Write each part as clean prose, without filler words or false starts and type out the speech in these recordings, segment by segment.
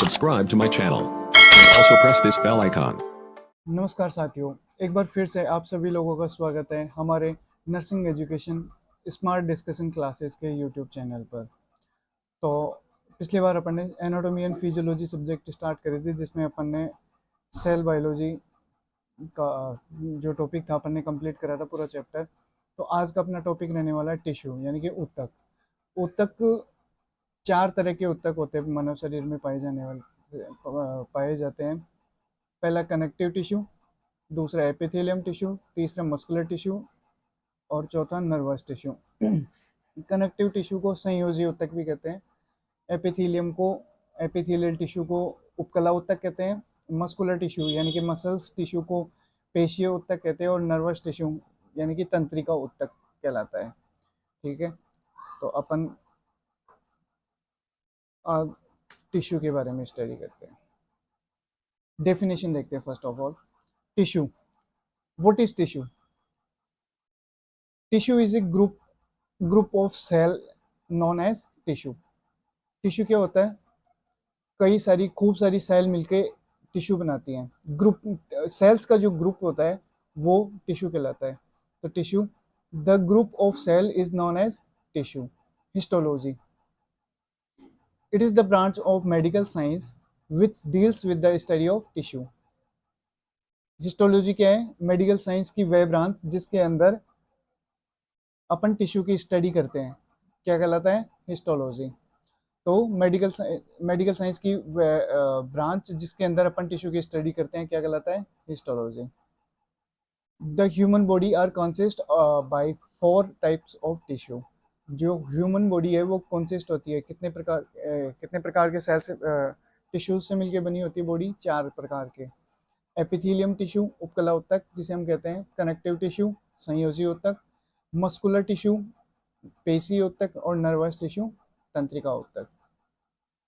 subscribe to my channel and also press this bell icon. नमस्कार साथियों, एक बार फिर से आप सभी लोगों का स्वागत है हमारे nursing education smart discussion classes के यूट्यूब चैनल पर। तो पिछली बार अपन ने anatomy and physiology subject start करी थी, जिसमें अपन ने सेल बायोलॉजी का जो टॉपिक था अपन ने कंप्लीट करा था पूरा चैप्टर। तो आज का अपना टॉपिक रहने वाला है टिश्यू, यानी कि ऊतक। ऊतक चार तरह के ऊतक होते हैं मानव शरीर में पाए जाते हैं। पहला कनेक्टिव टिश्यू, दूसरा एपिथेलियम टिश्यू, तीसरा मस्कुलर टिश्यू और चौथा नर्वस टिश्यू। कनेक्टिव टिश्यू को संयोजी ऊतक भी कहते हैं। एपिथेलियल टिश्यू को उपकला ऊतक कहते हैं। मस्कुलर टिश्यू यानी कि मसल्स टिश्यू को पेशीय ऊतक कहते हैं। और नर्वस टिश्यू यानी कि तंत्रिका ऊतक कहलाता है। ठीक है, तो अपन आज टिश्यू के बारे में स्टडी करते हैं। डेफिनेशन देखते हैं। First of all, tissue, what is tissue? Tissue is a group of cell known as tissue. Tissue क्या होता है? खूब सारी सेल मिलके टिश्यू बनाती हैं। ग्रुप सेल्स का जो ग्रुप होता है वो टिश्यू कहलाता है। तो tissue, the group of cell is known as tissue. Histology, it is the branch of medical science which deals with the study of tissue. Histology क्या है? मेडिकल साइंस की वह ब्रांच जिसके अंदर अपन टिश्यू की स्टडी करते हैं, क्या कहलाता है? हिस्टोलॉजी। तो मेडिकल साइंस की ब्रांच जिसके अंदर अपन टिश्यू की स्टडी करते हैं क्या कहलाता है? Histology. The human body are consist by 4 types of tissue. जो ह्यूमन बॉडी है वो कंसिस्ट होती है कितने प्रकार के सेल से टिश्यू से मिलकर बनी होती है बॉडी? 4 प्रकार के। एपिथेलियम टिश्यू उपकला ऊतक जिसे हम कहते हैं। कनेक्टिव टिश्यू संयोजी ऊतक। मस्कुलर टिश्यू पेशी ऊतक। और नर्वस टिश्यू तंत्रिका ऊतक।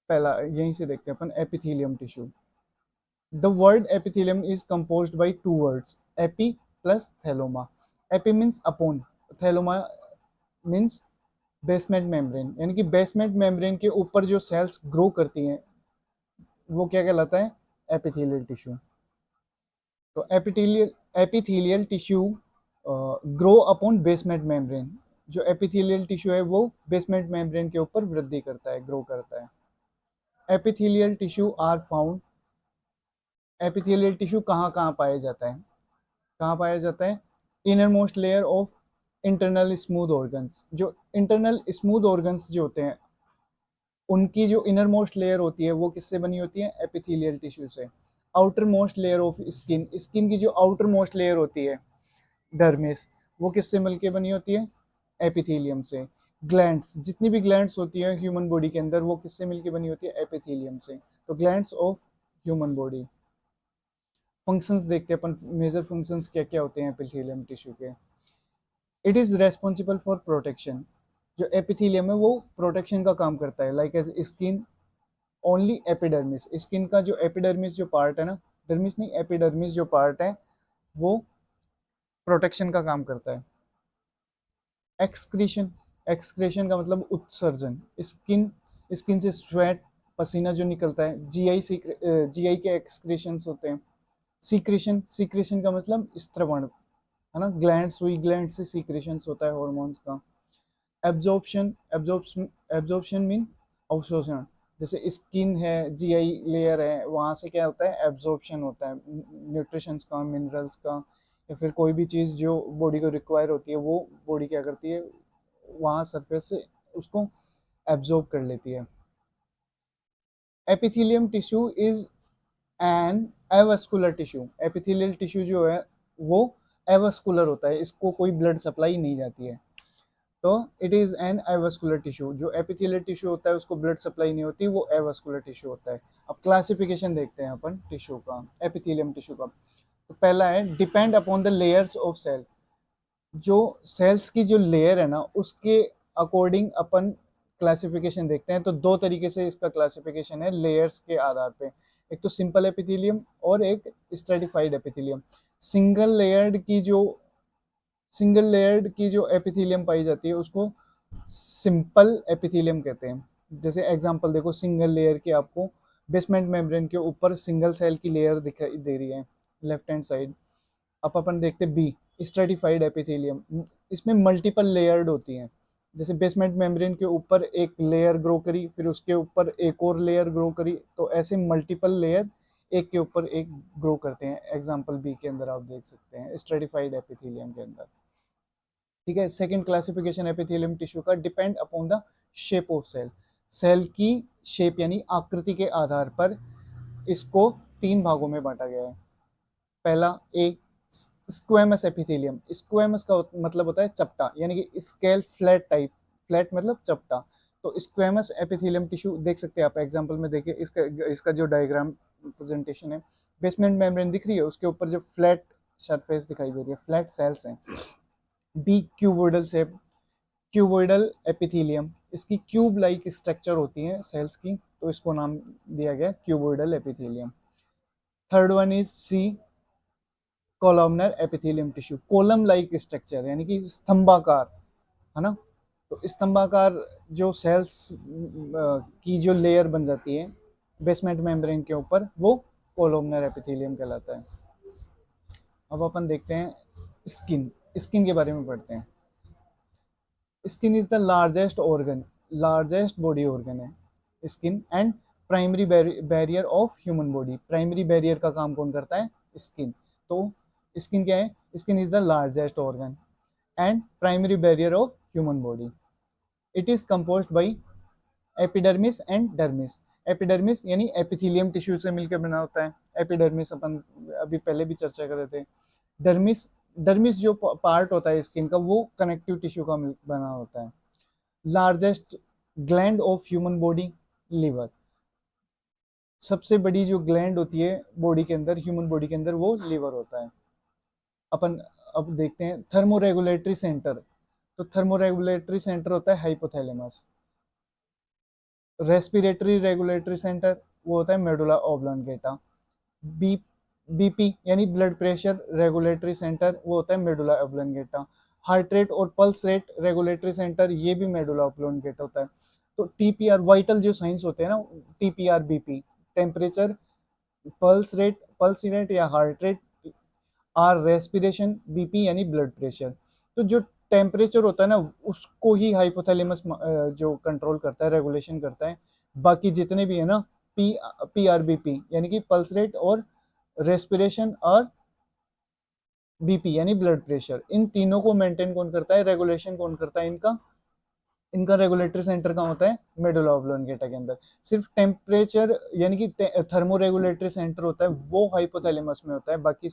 पहला यहीं से देखते हैं अपन, epithelium tissue. The word epithelium is composed by 2 words, epi plus thelium. Epi means upon, thelium means basement membrane, यानी कि बेसमेंट मेम्ब्रेन के ऊपर जो सेल्स ग्रो करती हैं वो क्या कहलाता है? Epithelial tissue. तो epithelial tissue grow upon basement membrane. जो एपिथेलियल टिश्यू है वो बेसमेंट मेम्ब्रेन के ऊपर वृद्धि करता है, ग्रो करता है। Epithelial tissue are found, epithelial tissue कहाँ कहाँ पाया जाता है? कहाँ पाया जाता है? Inner most layer of internal smooth organs. जो इंटरनल स्मूथ ऑर्गन्स जो होते हैं उनकी जो इनर मोस्ट लेयर होती है वो किससे बनी होती है? एपिथेलियल टिश्यू से। Outer most layer of skin, skin की जो आउटर मोस्ट लेयर होती है डर्मिस, वो किससे मिलके बनी होती है? एपिथेलियम से। ग्लैंड्स, जितनी भी ग्लैंड्स होती है ह्यूमन बॉडी के अंदर वो किससे मिलके बनी होती है? एपिथेलियम से। तो glands of human body. Functions देखते हैं अपन, मेजर फंक्शंस क्या क्या होते हैं एपिथेलियम टिश्यू के। It is responsible for protection. जो एपिथेलियम है वो प्रोटेक्शन का काम करता है, like as skin only epidermis. Skin का जो एपिडर्मिस जो पार्ट है ना, डर्मिस नहीं, एपिडर्मिस जो पार्ट है वो प्रोटेक्शन का काम करता है। एक्सक्रीशन, एक्सक्रीशन का मतलब उत्सर्जन। स्किन से स्वेट, पसीना जो निकलता है, जीआई के एक्सक्रीशंस होते हैं। सीक्रेशन का मतलब स्त्रवण, है ना, ग्लैंड, सुई ग्लैंड से सीक्रेशंस होता है हॉर्मोन्स का। एब्जॉर्प्शन मीन अवशोषण। जैसे स्किन है, जीआई लेयर है, वहाँ से क्या होता है? एब्जॉर्प्शन होता है न्यूट्रिशंस का, मिनरल्स का, या फिर कोई भी चीज़ जो बॉडी को रिक्वायर होती है वो बॉडी क्या करती है? वहाँ सरफेस से उसको एब्जॉर्ब कर लेती है। Epithelium tissue is an avascular tissue. Epithelial tissue जो है वो एवास्कुलर होता है, इसको कोई ब्लड सप्लाई नहीं जाती है। तो it is an avascular tissue. जो एपिथेलियल टिश्यू होता है उसको ब्लड सप्लाई नहीं होती, वो एवास्कुलर टिश्यू होता है। अब क्लासिफिकेशन देखते हैं अपन टिश्यू का, एपिथेलियम टिश्यू का। तो पहला है depend upon the layers of cell. जो सेल्स की जो लेयर है ना उसके अकॉर्डिंग अपन क्लासिफिकेशन देखते हैं। तो 2 तरीके से इसका क्लासिफिकेशन है लेयर्स के आधार पे, एक तो सिंपल एपिथेलियम और एक स्ट्रेटिफाइड एपिथेलियम। सिंगल लेयर्ड की जो एपिथेलियम पाई जाती है उसको सिंपल एपिथेलियम कहते हैं। जैसे एग्जांपल देखो, सिंगल लेयर के आपको बेसमेंट मेम्ब्रेन के ऊपर सिंगल सेल की लेयर दिखाई दे रही है लेफ्ट हैंड साइड। अब अपन देखते हैं बी, स्ट्रेटिफाइड एपिथेलियम। इसमें मल्टीपल लेयर्ड होती हैं। जैसे बेसमेंट मेम्ब्रेन के ऊपर एक लेयर ग्रो करी, फिर उसके ऊपर एक और लेयर ग्रो करी, तो ऐसे मल्टीपल लेयर एक के ऊपर एक ग्रो करते हैं। एग्जांपल बी के अंदर आप देख सकते हैं स्ट्रेटिफाइड एपिथेलियम के अंदर। ठीक है, सेकंड क्लासिफिकेशन एपिथेलियम टिश्यू का, depend upon the shape of cell. Cell की शेप यानी आकृति के आधार पर इसको तीन भागों में बांटा गया है। पहला ए, स्क्वेमस एपिथेलियम। स्क्वेमस का मतलब होता है चपटा, यानी कि स्केल फ्लैट टाइप, फ्लैट मतलब चपटा। तो स्क्वेमस एपिथेलियम टिश्यू देख सकते हैं आप एग्जांपल में। देखिए इसका इसका जो डायग्राम प्रेजेंटेशन है, बेसमेंट मेम्ब्रेन दिख रही है, उसके ऊपर जो फ्लैट सरफेस दिखाई दे रही है, फ्लैट सेल्स हैं। B, cuboidal shape, cuboidal epithelium. इसकी क्यूब लाइक स्ट्रक्चर होती है सेल्स की, तो इसको नाम दिया गया cuboidal epithelium. Third one is c, columnar epithelium tissue. Column like structure यानी कि स्तंभाकार, है ना। तो स्तंभाकार जो सेल्स की जो लेयर बन जाती है बेसमेंट मेम्ब्रेन के ऊपर, वो कोलमनर एपिथेलियम कहलाता है। अब अपन देखते हैं स्किन। स्किन के बारे में पढ़ते हैं। Skin is the largest organ, largest body organ है skin, and primary barrier of human body. Primary barrier का काम कौन करता है? स्किन। तो स्किन क्या है? Skin is the largest organ and primary barrier of human body. It is composed by epidermis and dermis. Epidermis यानी एपिथेलियम टिश्यू से मिलकर बना होता है। एपिडर्मिस अपन अभी पहले भी चर्चा कर रहे थे। डर्मिस, डर्मिस जो पार्ट होता है स्किन का, वो कनेक्टिव टिश्यू का बना होता है। Largest gland of human body, liver. सबसे बड़ी जो ग्लैंड होती है बॉडी के अंदर, ह्यूमन बॉडी के अंदर, वो लिवर होता है। अपन अब देखते हैं थर्मोरेगुलेटरी सेंटर। तो थर्मोरेगुलेटरी सेंटर होता है हाइपोथैलेमस। रेस्पिरेटरी रेगुलेटरी सेंटर वो होता है मेडुला ऑब्लांगेटा। बी, बीपी यानी ब्लड प्रेशर रेगुलेटरी सेंटर, वो होता है मेडुला ऑब्लांगेटा। हार्ट रेट और पल्स रेट रेगुलेटरी सेंटर, ये भी मेडुला ऑब्लांगेटा होता है। तो टीपीआर, वाइटल जो साइंस होते हैं ना, TPR, BP, temperature, pulse rate या heart rate, or respiration, BP यानी ब्लड प्रेशर। तो जो टेम्परेचर होता है ना, उसको ही हाइपोथैलेमस जो कंट्रोल करता है, रेगुलेशन करता है। बाकी जितने भी है ना, पी आर बीपी यानी कि पल्स रेट और रेस्पिरेशन और बीपी यानी ब्लड प्रेशर, इन तीनों को मेंटेन कौन करता है, रेगुलेशन कौन करता है इनका? इनका रेगुलेटरी सेंटर कहाँ होता है? मेडुला ऑब्लांगेटा के अंदर। सिर्फ टेम्परेचर यानी कि थर्मो रेगुलेटरी सेंटर होता है, वो हाइपोथैलेमस में होता है। बाकी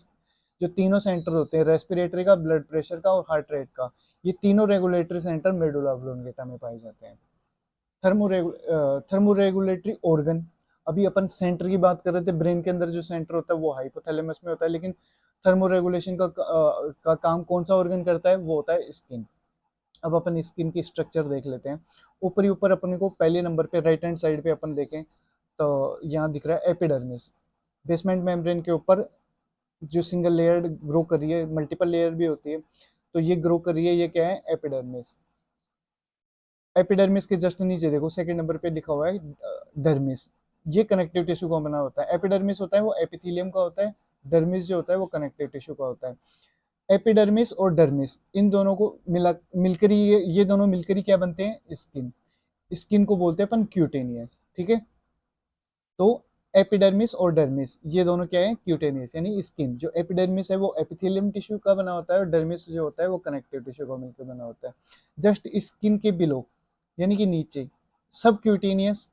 जो तीनों सेंटर होते हैं, रेस्पिरेटरी का, ब्लड प्रेशर का और हार्ट रेट का, ये तीनों रेगुलेटरी सेंटर मेडुला ऑब्लांगेटा में पाए जाते हैं। थर्मोरेगुलेटरी ऑर्गन, अभी अपन सेंटर की बात कर रहे थे, ब्रेन के अंदर जो सेंटर होता है वो हाइपोथैलेमस में होता है, लेकिन थर्मोरेगुलेशन का काम कौन सा ऑर्गन करता है? वो होता है स्किन। अब अपन स्किन की स्ट्रक्चर देख लेते हैं। ऊपर ही ऊपर अपन को पहले नंबर पे राइट हैंड साइड पे अपन देखें तो यहाँ दिख रहा है एपिडर्मिस। बेसमेंट मेम्ब्रेन के ऊपर जो सिंगल लेयर ग्रो कर रही है, मल्टीपल लेयर भी होती है, तो ये ग्रो कर रही है, ये क्या है? एपिडर्मिस। एपिडर्मिस के जस्ट नीचे देखो सेकंड नंबर पे लिखा हुआ है डर्मिस। ये कनेक्टिव टिश्यू का बना होता है। एपिडर्मिस होता है वो एपिथेलियम का होता है, डर्मिस जो होता है वो कनेक्टिव टिश्यू का होता है। एपिडर्मिस और डर्मिस, इन दोनों को मिलकर ही ये दोनों मिलकर ही क्या बनते हैं? स्किन। स्किन को बोलते हैं अपन क्यूटेनियस। ठीक है, तो एपिडर्मिस और डर्मिस ये दोनों क्या है? क्यूटेनियस यानी स्किन। जो एपिडर्मिस है वो एपिथेलियम टिश्यू का बना होता है, और डर्मिस जो होता है वो कनेक्टिव टिश्यू का मिलकर बना होता है। जस्ट स्किन के बिलो यानी कि नीचे सब cutaneous.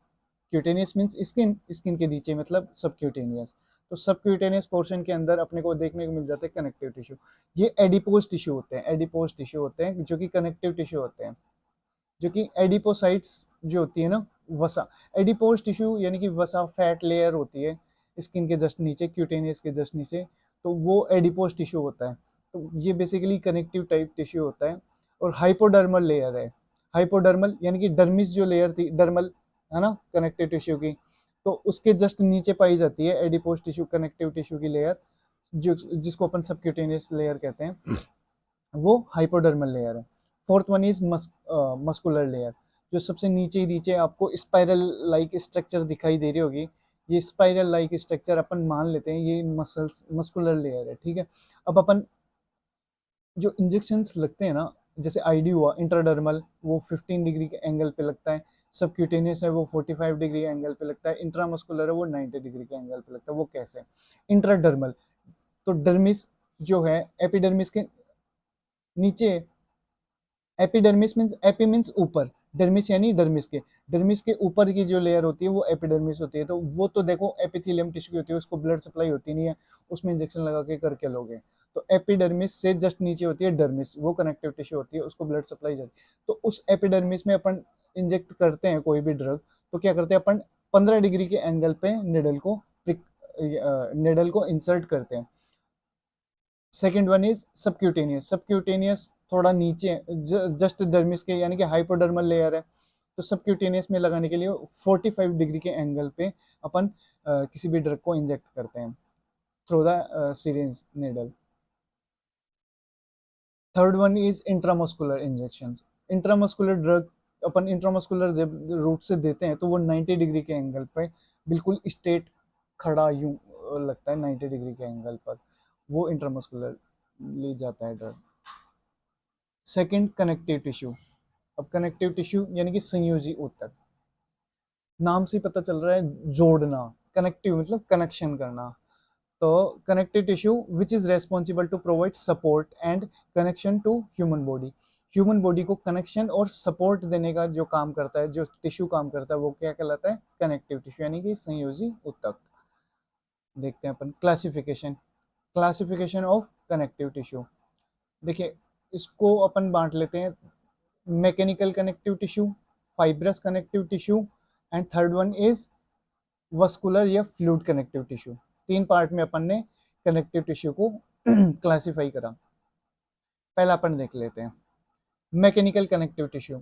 Cutaneous means skin, skin के नीचे मतलब सब क्यूटेनियस। तो सब क्यूटेनियस पोर्शन के अंदर अपने को देखने को मिल जाते हैं कनेक्टिव टिश्यू। ये एडिपोज टिश्यू होते हैं, एडिपोज टिश्यू होते हैं जो कि कनेक्टिव टिश्यू होते हैं। जो कि एडिपोसाइट्स जो होती है ना, वसा, एडिपोज टिश्यू यानी कि वसा, फैट लेयर होती है स्किन के जस्ट नीचे, क्यूटेनियस के जस्ट नीचे, तो वो एडिपोज टिश्यू होता है। तो ये बेसिकली कनेक्टिव टाइप टिश्यू होता है। और हाइपोडर्मल लेयर है। हाइपोडर्मल यानी कि डर्मिस जो लेयर थी, डर्मल है ना कनेक्टिव टिश्यू की, तो उसके जस्ट नीचे पाई जाती है एडिपोज टिश्यू, कनेक्टिव टिश्यू की लेयर, जो जिसको अपन सबक्यूटेनियस लेयर कहते हैं, वो हाइपोडर्मल लेयर है। Fourth one is muscular layer. जो सबसे नीचे नीचे आपको स्पाइरल लाइक स्ट्रक्चर दिखाई दे रही होगी, ये स्पाइरल लाइक स्ट्रक्चर अपन मान लेते हैं, ये मस्कुलर लेयर है, ठीक है। अब अपन जो इंजेक्शंस लगते हैं ना, जैसे आईडी हुआ इंट्राडर्मल, वो 15 डिग्री के एंगल पे लगता है, सबक्यूटेनियस है वो 45 डिग्री एंगल पे लगता है, इंट्रामस्कुलर है वो 90 डिग्री के एंगल पे लगता है। वो कैसे? इंट्राडर्मल, तो डर्मिस जो है एपिडर्मिस के नीचे, एपिडर्मिस मींस, एपी मींस ऊपर, डर्मिस यानी डर्मिस के ऊपर की जो लेयर होती है वो एपिडर्मिस होती है। तो वो तो देखो एपिथेलियम टिश्यू होती है, उसको ब्लड सप्लाई होती नहीं है, उसमें इंजेक्शन लगा के करके लोगे। तो एपिडर्मिस से जस्ट नीचे होती है डर्मिस, वो कनेक्टिव टिश्यू होती है, उसको ब्लड सप्लाई जाती है। तो उस एपिडर्मिस में अपन इंजेक्ट करते हैं कोई भी ड्रग, तो क्या करते हैं अपन, 15 डिग्री के एंगल पे निडल को इंसर्ट करते हैं। Second one is subcutaneous, subcutaneous थोड़ा नीचे जस्ट डर्मिस के यानी कि हाइपोडर्मल लेयर है। तो सबक्यूटेनियस में लगाने के लिए 45 डिग्री के एंगल पे अपन किसी भी ड्रग को इंजेक्ट करते हैं through the syringe needle. Third one is intramuscular injection. Intramuscular drug upon intramuscular जब रूट से देते हैं तो वो 90 डिग्री के एंगल पे बिल्कुल स्ट्रेट खड़ा यूं लगता है 90 डिग्री के एंगल पर, वो इंट्रामस्कुलर ले जाता है ड्रग। Second connective tissue. अब कनेक्टिव टिश्यू यानी कि संयोजी ऊतक, नाम से ही पता चल रहा है जोड़ना, कनेक्टिव मतलब कनेक्शन करना। तो connective tissue which is responsible to provide support and connection to human body, human body को कनेक्शन और सपोर्ट देने का जो काम करता है, जो टिश्यू काम करता है, वो क्या कहलाता है? कनेक्टिव टिश्यू यानी कि संयोजी ऊतक। देखते हैं अपन classification, classification of connective tissue. देखिए इसको अपन बांट लेते हैं, mechanical connective tissue, fibrous connective tissue, and third one is vascular या फ्लूइड कनेक्टिव टिश्यू। तीन पार्ट में अपन ने कनेक्टिव टिश्यू को क्लासिफाई करा। पहला अपन देख लेते हैं मैकेनिकल कनेक्टिव टिश्यू।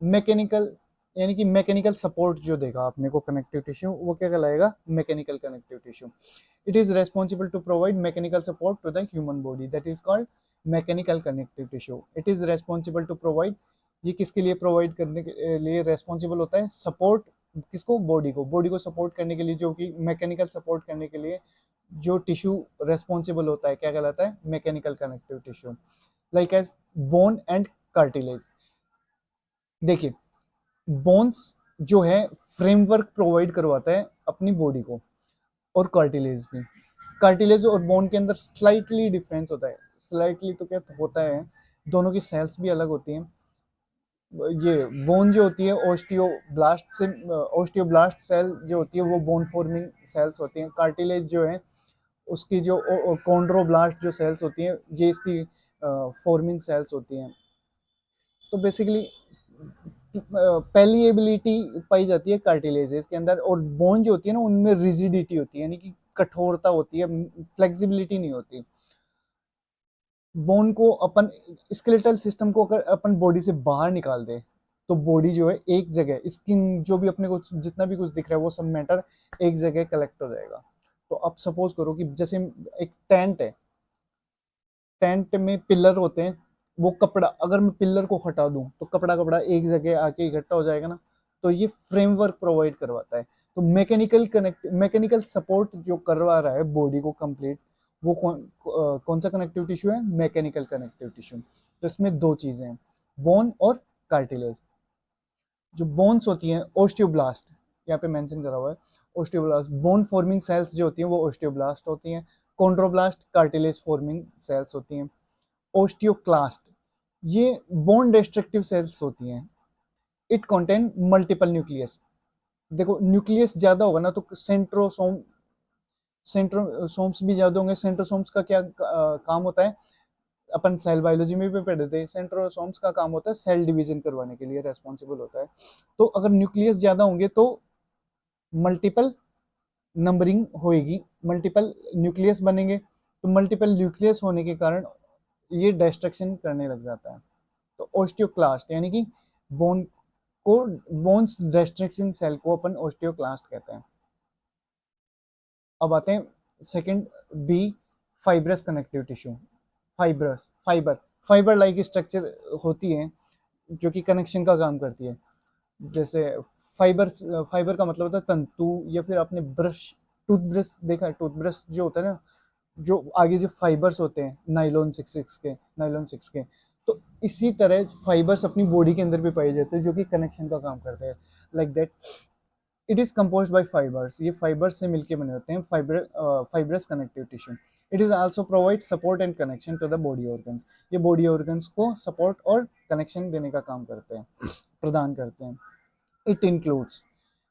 मैकेनिकल यानी कि मैकेनिकल सपोर्ट जो देगा अपने को कनेक्टिव टिश्यू, वो क्या कहलाएगा? Mechanical connective tissue. It is responsible to provide mechanical support to the human body, that is called mechanical connective tissue. It is responsible to provide, ये किसके लिए प्रोवाइड करने के लिए रेस्पॉन्सिबल होता है? सपोर्ट किसको? बॉडी को सपोर्ट करने के लिए, जो कि मैकेनिकल सपोर्ट करने के लिए जो टिश्यू रेस्पॉन्सिबल होता है क्या कहलाता है? Mechanical connective tissue. Like as bone and cartilage. देखिए बोन्स जो है फ्रेमवर्क प्रोवाइड करवाता है अपनी बॉडी को, और कार्टिलेज भी। कार्टिलेज और बोन के अंदर स्लाइटली डिफरेंस होता है, स्लाइटली तो क्या होता है, दोनों की सेल्स भी अलग होती हैं। ये बोन जो होती है ओस्टियोब्लास्ट सेल जो होती है वो बोन फॉर्मिंग सेल्स होती हैं। कार्टिलेज जो है उसकी जो कॉन्ड्रोब्लास्ट जो सेल्स होती हैं, ये इसकी फॉर्मिंग सेल्स होती हैं। तो बेसिकली पेलिएबिलिटी पाई जाती है कार्टिलेजेस के अंदर, और बोन जो होती है ना उनमें रिजिडिटी होती है, यानी कि कठोरता होती है, फ्लेक्सिबिलिटी नहीं होती। बोन को अपन, स्केलेटल सिस्टम को अगर अपन बॉडी से बाहर निकाल दे तो बॉडी जो है एक जगह, स्किन जो भी अपने को जितना भी कुछ दिख रहा है वो सब मैटर एक जगह कलेक्ट हो जाएगा। तो अब सपोज करो कि जैसे एक टेंट है, टेंट में पिलर होते हैं, वो कपड़ा अगर मैं पिलर को हटा दूं तो कपड़ा कपड़ा एक जगह आके इकट्ठा हो जाएगा ना। तो ये फ्रेमवर्क प्रोवाइड करवाता है। तो मैकेनिकल सपोर्ट जो करवा रहा है बॉडी को कंप्लीट, वो कौन सा कनेक्टिव टिश्यू है? Mechanical connective tissue. तो इसमें दो चीजें हैं, बोन और कार्टिलेज। जो बोन्स होती हैं ओस्टियोब्लास्ट, यहाँ पे मेंशन करा हुआ है ओस्टियोब्लास्ट, बोन फॉर्मिंग सेल्स जो होती हैं वो ओस्टियोब्लास्ट होती हैं। कॉन्ड्रोब्लास्ट कार्टिलेज फॉर्मिंग सेल्स होती हैं। ओस्टियोक्लास्ट ये बोन डिस्ट्रक्टिव सेल्स होती हैं। It contain multiple nucleus. देखो न्यूक्लियस ज्यादा होगा ना तो सेंट्रोसोम्स भी ज्यादा होंगे। सेंट्रोसोम्स का क्या काम होता है? अपन सेल बायोलॉजी में भी पढ़े थे, सेंट्रोसोम्स का काम होता है सेल डिवीजन करवाने के लिए रेस्पॉन्सिबल होता है। तो अगर न्यूक्लियस ज्यादा होंगे तो मल्टीपल नंबरिंग होएगी, मल्टीपल न्यूक्लियस बनेंगे, तो मल्टीपल न्यूक्लियस होने के कारण ये डिस्ट्रक्शन करने लग जाता है। तो ओस्टियोक्लास्ट यानी कि बोन को, बोन्स डिस्ट्रक्टिंग सेल को अपन ओस्टियोक्लास्ट कहते हैं। अब आते हैं second B, fibrous connective tissue. Fibre like structure होती है जो कि कनेक्शन का काम करती है। जैसे फाइबर, फाइबर का मतलब होता है तंतु, या फिर आपने ब्रश, टूथब्रश देखा है, टूथब्रश जो होता है ना, जो आगे जो फाइबर्स होते हैं नायलॉन 6 के, तो इसी तरह फाइबर्स अपनी बॉडी के अंदर भी पाए जाते हैं जो कि कनेक्शन का काम करते हैं, like that it is composed by fibres, ये फाइबर्स से मिलके बने होते हैं, fibrous connective tissue. It is also provide support and connection to the body organs, ये बॉडी ऑर्गन्स को सपोर्ट और कनेक्शन देने का काम करते हैं, प्रदान करते हैं। इट इंक्लूड्स,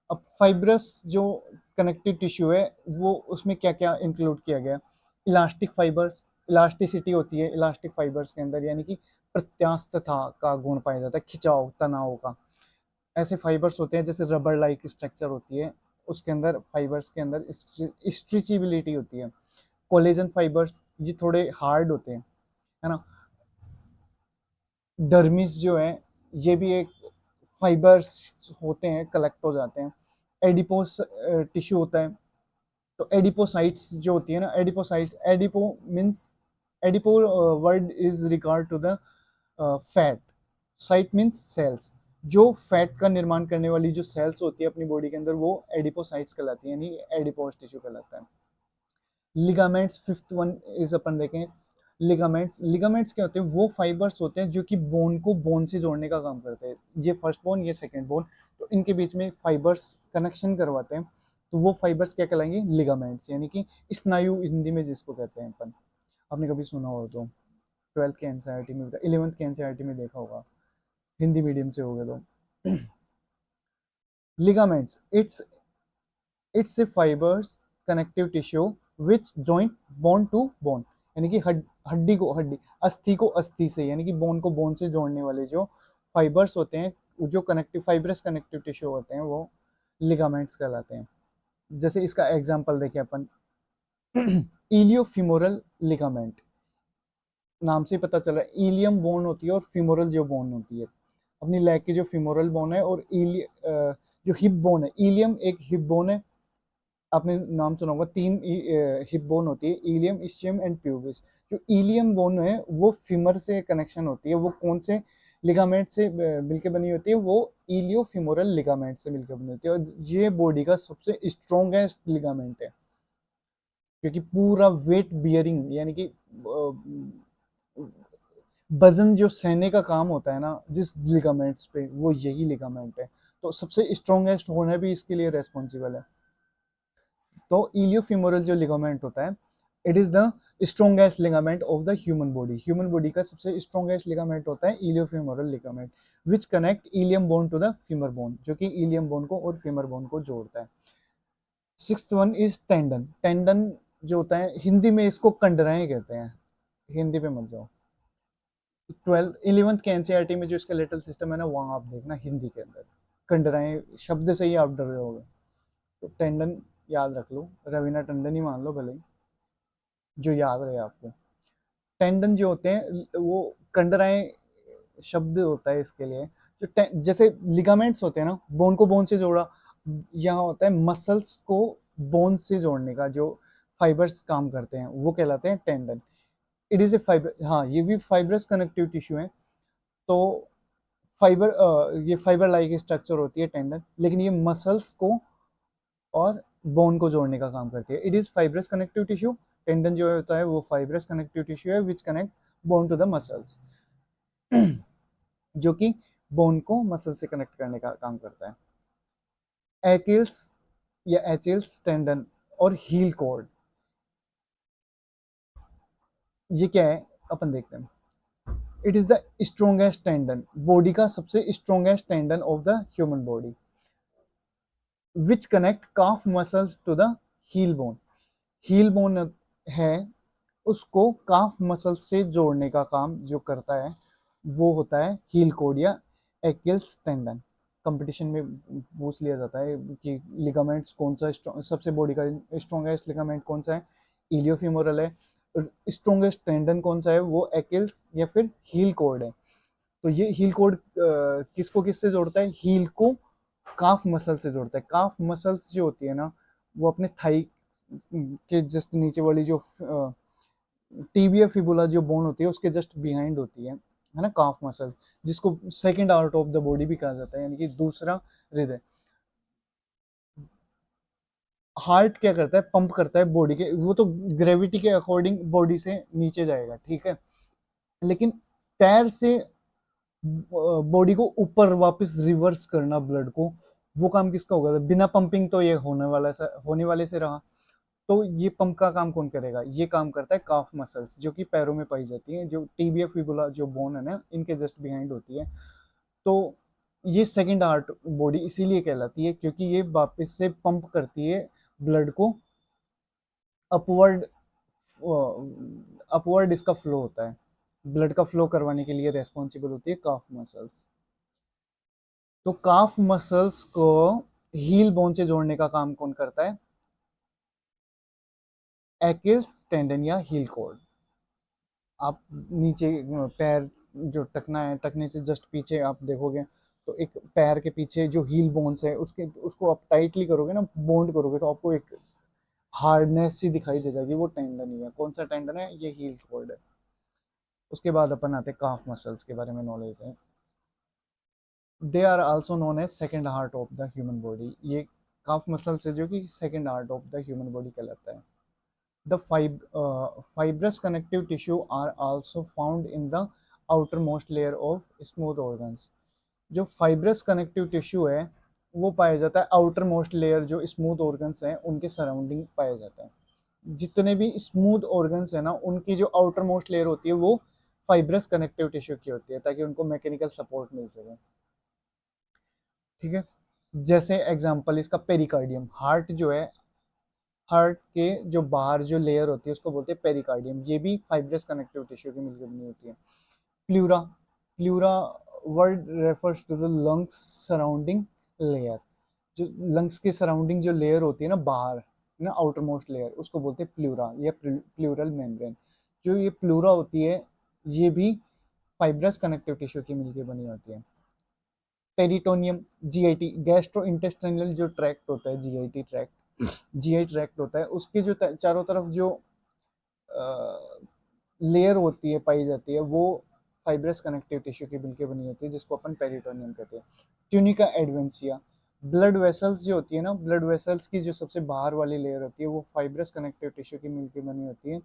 अब फाइब्रस जो कनेक्टिव टिश्यू है वो उसमें क्या क्या इंक्लूड किया गया, इलास्टिक फाइबर्स, इलास्टिसिटी होती है इलास्टिक फाइबर्स के अंदर, यानी कि प्रत्यास्थता का गुण पाया जाता है, खिंचाव तनाव का। ऐसे फाइबर्स होते हैं जैसे रबर लाइक स्ट्रक्चर होती है, उसके अंदर फाइबर्स के अंदर स्ट्रेचेबिलिटी होती है। कोलेजन फाइबर्स ये थोड़े हार्ड होते हैं, है ना। डर्मिस जो है ये भी एक फाइबर्स होते हैं, कलेक्ट हो जाते हैं। एडिपोस टिश्यू होता है, तो एडिपोसाइट्स जो होती है ना, adipocytes, adipo means, adipo word is regard to the fat, site means cells, जो फैट का निर्माण करने वाली जो सेल्स होती है अपनी बॉडी के अंदर वो एडिपोसाइट्स कहलाती है, यानी एडिपोस टिश्यू कहलाता है। लिगामेंट्स, फिफ्थ वन इज अपन देखें, लिगामेंट्स, लिगामेंट्स क्या होते हैं, वो फाइबर्स होते हैं जो कि बोन को बोन से जोड़ने का काम करते हैं, ये फर्स्ट बोन ये सेकंड बोन, तो इनके बीच में फाइबर्स कनेक्शन करवाते हैं, तो वो फाइबर्स क्या कहलाएंगे, लिगामेंट्स, यानी कि स्नायु हिंदी में जिसको कहते हैं अपन, आपने कभी सुना हो तो, 12th के एनसीईआरटी में, 11th के एनसीईआरटी में देखा होगा, हिंदी मीडियम से हो गए तो। Ligaments, it's a fibres connective tissue which joint bone to bone, यानी कि हड्डी को हड्डी, अस्थि को अस्थि से, यानी कि बोन को बोन से जोड़ने वाले जो फाइबर्स होते हैं, जो कनेक्टिव फाइबरस कनेक्टिव टिश्यू होते हैं वो लिगामेंट्स कहलाते हैं। जैसे इसका एग्जांपल देखें अपन, इलियोफिमोरल लिगामेंट, नाम से पता चल रहा है, इलियम बोन होती है और फिमोरल जो बोन होती है, अपनी लेग की जो फिमोरल बोन है, और जो हिप बोन है, इलियम एक हिप बोन है, आपने नाम सुना होगा, 3 हिप बोन होती है, इलियम, इस्चियम एंड प्यूबिस। जो इलियम बोन है वो फीमर से कनेक्शन होती है, वो कौन से लिगामेंट से मिलकर बनी होती है, वो इलियोफिमोरल लिगामेंट से मिलकर बनी होती है, और ये बॉडी का सबसे स्ट्रॉन्गेस्ट लिगामेंट है, क्योंकि पूरा वेट बियरिंग, यानी कि वजन जो सहने का काम होता है ना जिस लिगामेंट्स पे, वो यही लिगामेंट है, तो सबसे स्ट्रॉन्गेस्ट होना भी इसके लिए रेस्पॉन्सिबल है। तो इलियोफिमोरल जो लिगामेंट होता है, it is the strongest ligament of the human body का सबसे स्ट्रॉन्गेस्ट लिगामेंट होता है iliofemoral ligament, which connect ilium bone to the femur bone, जो कि इलियम बोन को और फीमर बोन को जोड़ता है। Sixth one is tendon, tendon जो होता है हिंदी में इसको कंडराएं कहते हैं, हिंदी पे मत जाओ, 11th के एनसीईआरटी में जो स्केलेटल सिस्टम है ना, वहाँ आप देखना हिंदी के अंदर, कंडराएं शब्द से ही आप डर रहे होगे, तो टेंडन याद रख लो, रवीना टंडन ही मान लो भले ही, जो याद रहे आपको। टेंडन जो होते हैं वो कंडराएं शब्द होता है इसके लिए, जो जैसे लिगामेंट्स होते हैं ना, बोन को बोन से जोड़ा, यहाँ होता है मसल्स को बोन से जोड़ने का जो फाइबर्स काम करते हैं वो कहलाते हैं tendon. It is a fibre, हाँ ये भी फाइबरस कनेक्टिव टिश्यू है, तो फाइबर ये फाइबर लाइक स्ट्रक्चर होती है टेंडन, लेकिन ये मसल्स को और बोन को जोड़ने का काम करती है। It is fibrous connective tissue, tendon जो होता है वो फाइब्रस कनेक्टिव टिश्यू है which connect bone to the muscles, जो कि बोन को मसल से कनेक्ट करने का काम करता है। एक्लिस या एचिल्स टेंडन और हील कॉर्ड, ये क्या है अपन देखते हैं। It is the strongest tendon, body का सबसे strongest tendon of the human body, which connect calf muscles to the heel bone, heel bone है उसको काफ मसल से जोड़ने का काम जो करता है वो होता है हील कोड या एक्लिस टेंडन। कंपटीशन में पूछ लिया जाता है कि लिगामेंट्स कौन सा सबसे बॉडी का स्ट्रॉन्गेस्ट लिगामेंट कौन सा है, इलियोफिमोरल है, स्ट्रॉन्गेस्ट टेंडन कौन सा है वो एक्लिस या फिर हील कोड है। तो ये हील कोड किसको किससे जोड़ता है, हील को काफ मसल से जोड़ता है। काफ मसल्स जो होती है ना वो अपने थाई के जस्ट नीचे वाली जो टीबिया फिबुला जो बोन होती है उसके जस्ट बिहाइंड होती है ना काफ मसल, जिसको second art of the body भी कहा जाता है, यानी कि दूसरा हृदय। हार्ट क्या करता है, पंप करता है बॉडी के, वो तो ग्रेविटी के अकॉर्डिंग बॉडी से नीचे जाएगा, ठीक है, लेकिन पैर से बॉडी को ऊपर वापस रिवर्स करना ब्लड को, वो काम किसका होगा? बिना पंपिंग तो ये होने वाले से रहा, तो ये पंप का काम कौन करेगा? ये काम करता है काफ मसल्स, जो कि पैरों में पाई जाती है, जो टीबिया फिबुला जो बोन है ना, इनके जस्ट बिहाइंड होती है। तो ये सेकंड हार्ट बॉडी इसीलिए कहलाती है क्योंकि ये वापस से पंप करती है ब्लड को, अपवर्ड अपवर्ड इसका फ्लो होता है, ब्लड का फ्लो करवाने के लिए रेस्पॉन्सिबल होती है काफ मसल्स। तो काफ मसल्स को हील बोन से जोड़ने का काम कौन करता है? एक्किल्स टेंडन या हील कॉर्ड। आप नीचे पैर जो टकना है, टकने से जस्ट पीछे आप देखोगे तो एक पैर के पीछे जो हील बोन्स है उसके उसको आप टाइटली करोगे ना, बॉन्ड करोगे, तो आपको एक हार्डनेस सी दिखाई दे जाएगी, वो टेंडन ही है। कौन सा टेंडन है? ये हील कॉर्ड है। उसके बाद अपन आते हैं काफ मसल्स के बारे में नॉलेज है। They are also known as second heart of the human body. ये काफ मसल्स है जो कि second heart of the human body कहलाता है। The fibrous connective tissue are also found in the outermost layer of smooth organs। जो fibrous connective tissue है वो पाया जाता है आउटर मोस्ट लेयर, जो स्मूथ ऑर्गन्स हैं उनके सराउंडिंग पाया जाता है। जितने भी स्मूथ ऑर्गन्स है ना, उनकी जो आउटर मोस्ट लेयर होती है वो फाइब्रस कनेक्टिव टिश्यू की होती है, ताकि उनको मैकेनिकल सपोर्ट मिल सके, ठीक है। जैसे एग्जांपल इसका पेरिकार्डियम, हार्ट जो है, हार्ट के जो बाहर जो लेयर होती है उसको बोलते हैं पेरिकार्डियम, ये भी फाइब्रस कनेक्टिव टिश्यू की मिलकर बनी होती है। Pleura, pleura word refers to the lungs surrounding layer. जो लंग्स के सराउंडिंग जो लेयर होती है ना बाहर, ना आउटर मोस्ट लेयर, उसको बोलते हैं प्लूरा या प्लूरल मेम्ब्रेन। जो ये प्लूरा होती है ये भी फाइब्रस कनेक्टिव टिश्यू की मिलकर बनी होती है। पेरिटोनियम, जीआईटी, गैस्ट्रो इंटेस्टाइनल जो ट्रैक्ट होता है, जीआईटी ट्रैक्ट, जीआई ट्रैक्ट होता है, उसके जो चारों तरफ जो लेयर होती है पाई जाती है वो फाइब्रस कनेक्टिव टिश्यू की मिलकर बनी होती है, जिसको अपन पेरिटोनियम कहते हैं। ट्यूनिका एडवेंसिया, ब्लड वेसल्स जो होती है ना, ब्लड वेसल्स की जो सबसे बाहर वाली लेयर होती है वो फाइब्रस कनेक्टिव टिश्यू की मिलकर बनी होती है,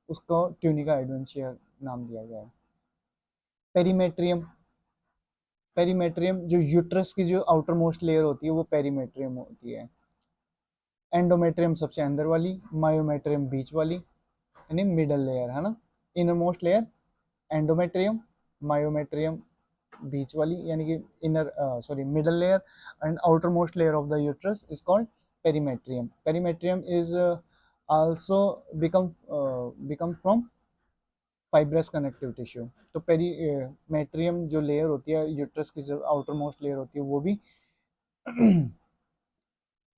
उसको ट्यूनिका एडवेंसिया नाम दिया गया है। पेरीमेट्रियम, पेरीमेट्रियम जो यूट्रस की जो आउटर मोस्ट लेयर होती है वो पेरीमेट्रियम होती है। एंडोमेट्रियम सबसे अंदर वाली, मायोमेट्रियम बीच वाली, यानी मिडल लेयर है ना, inner most layer endometrium, myometrium बीच वाली यानी कि inner middle layer, and outer most layer of the uterus is called perimetrium. Perimetrium is also become from fibrous connective tissue. तो पेरीमेट्रियम जो लेयर होती है यूट्रस की जो आउटर मोस्ट लेयर होती है वो भी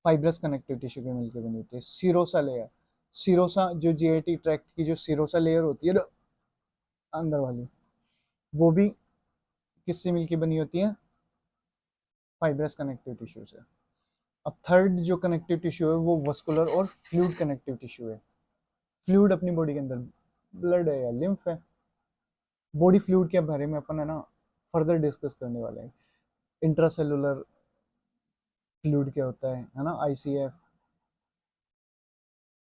फाइब्रस कनेक्टिव टिश्यू की मिलकर बनी होती है। सिरोसा लेयर, सिरोसा जो जीआईटी ट्रैक्ट की जो सिरोसा लेयर होती है ना अंदर वाली, वो भी किससे मिलकर बनी होती है? फाइब्रस कनेक्टिव टिश्यू से। अब थर्ड जो कनेक्टिव टिश्यू है वो वस्कुलर और फ्लूइड कनेक्टिव टिश्यू है। फ्लूइड अपनी बॉडी के अंदर ब्लड है या लिम्फ है। बॉडी फ्लूइड के बारे में अपन है ना फर्दर डिस्कस करने वाले हैं। इंट्रासेलुलर फ्लूइड क्या होता है ना, आईसीएफ।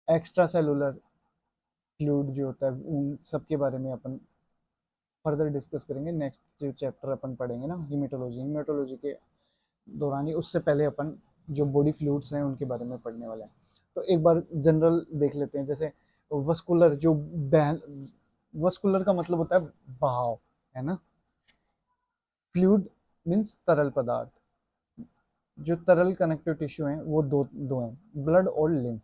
एक्स्ट्रा सेलुलर फ्लूइड जो होता है उन सब के बारे में अपन फर्दर डिस्कस करेंगे। नेक्स्ट जो चैप्टर अपन पढ़ेंगे ना हीमेटोलॉजी, हीमेटोलॉजी के दौरान ही, उससे पहले अपन जो बॉडी फ्लूइड्स हैं उनके बारे में पढ़ने वाले हैं। तो एक बार जनरल देख लेते हैं। जैसे वस्कुलर जो बहन, वस्कुलर का मतलब होता है बहाव, है ना। फ्लूइड मीन्स तरल पदार्थ। जो तरल कनेक्टिव टिश्यू हैं वो दो हैं, ब्लड और lymph.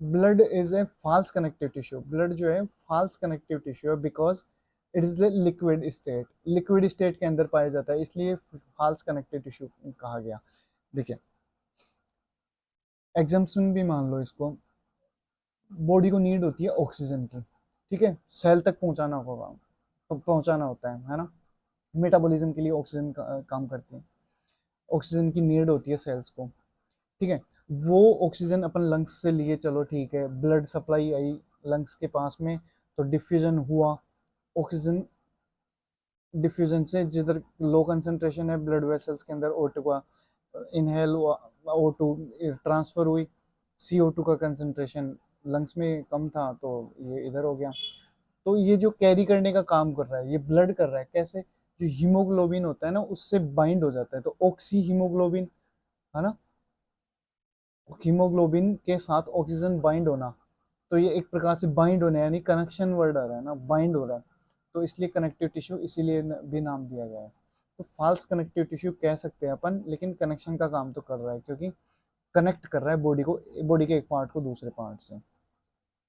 Blood is a false connective tissue, blood जो है फाल्स कनेक्टिव टिश्यू है because it is the liquid state, liquid state के अंदर पाया जाता है, इसलिए फाल्स कनेक्टिव टिश्यू कहा गया। देखिए एग्जाम्पशन भी मान लो इसको, बॉडी को नीड होती है ऑक्सीजन की, ठीक है, सेल तक पहुंचाना होगा, तो पहुंचाना होता है ना। मेटाबॉलिज्म के लिए ऑक्सीजन का काम करती है, ऑक्सीजन की नीड होती है सेल्स को, ठीक है। वो ऑक्सीजन अपन लंग्स से लिए, चलो ठीक है, ब्लड सप्लाई आई लंग्स के पास में, तो डिफ्यूजन हुआ ऑक्सीजन, डिफ्यूजन से जिधर लो कंसंट्रेशन है ब्लड वेसल्स के अंदर O2 का इनहेल हुआ, O2 ट्रांसफर हुई, CO2 का कंसंट्रेशन लंग्स में कम था तो ये इधर हो गया। तो ये जो कैरी करने का काम कर रहा है, ये ब्लड कर रहा है कैसे, जो हीमोग्लोबिन होता है ना उससे बाइंड हो जाता है, तो ऑक्सी हीमोग्लोबिन है ना, हीमोग्लोबिन के साथ ऑक्सीजन बाइंड होना, तो ये एक प्रकार से बाइंड होना यानी कनेक्शन वर्ड आ रहा है ना, बाइंड हो रहा है, तो इसलिए कनेक्टिव टिश्यू इसीलिए भी नाम दिया गया है। तो फाल्स कनेक्टिव टिश्यू कह सकते हैं अपन, लेकिन कनेक्शन का काम तो कर रहा है क्योंकि कनेक्ट कर रहा है बॉडी को, बॉडी के एक पार्ट को दूसरे पार्ट से,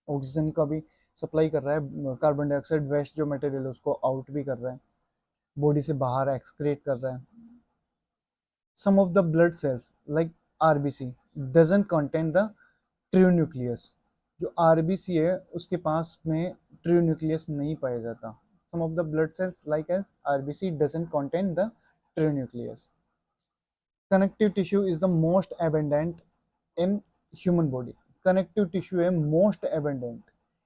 ऑक्सीजन का भी सप्लाई कर रहा है, कार्बन डाइऑक्साइड वेस्ट जो मटेरियल है उसको आउट भी कर रहा है, बॉडी से बाहर एक्सक्रीट कर रहा है। Some of the blood cells like RBC doesn't contain the true nucleus, जो आरबीसी है उसके पास में ट्रू न्यूक्लियस नहीं पाया जाता। Some of the blood cells like as RBC doesn't contain the true nucleus. Connective tissue is the most abundant in human body. Connective tissue है most abundant,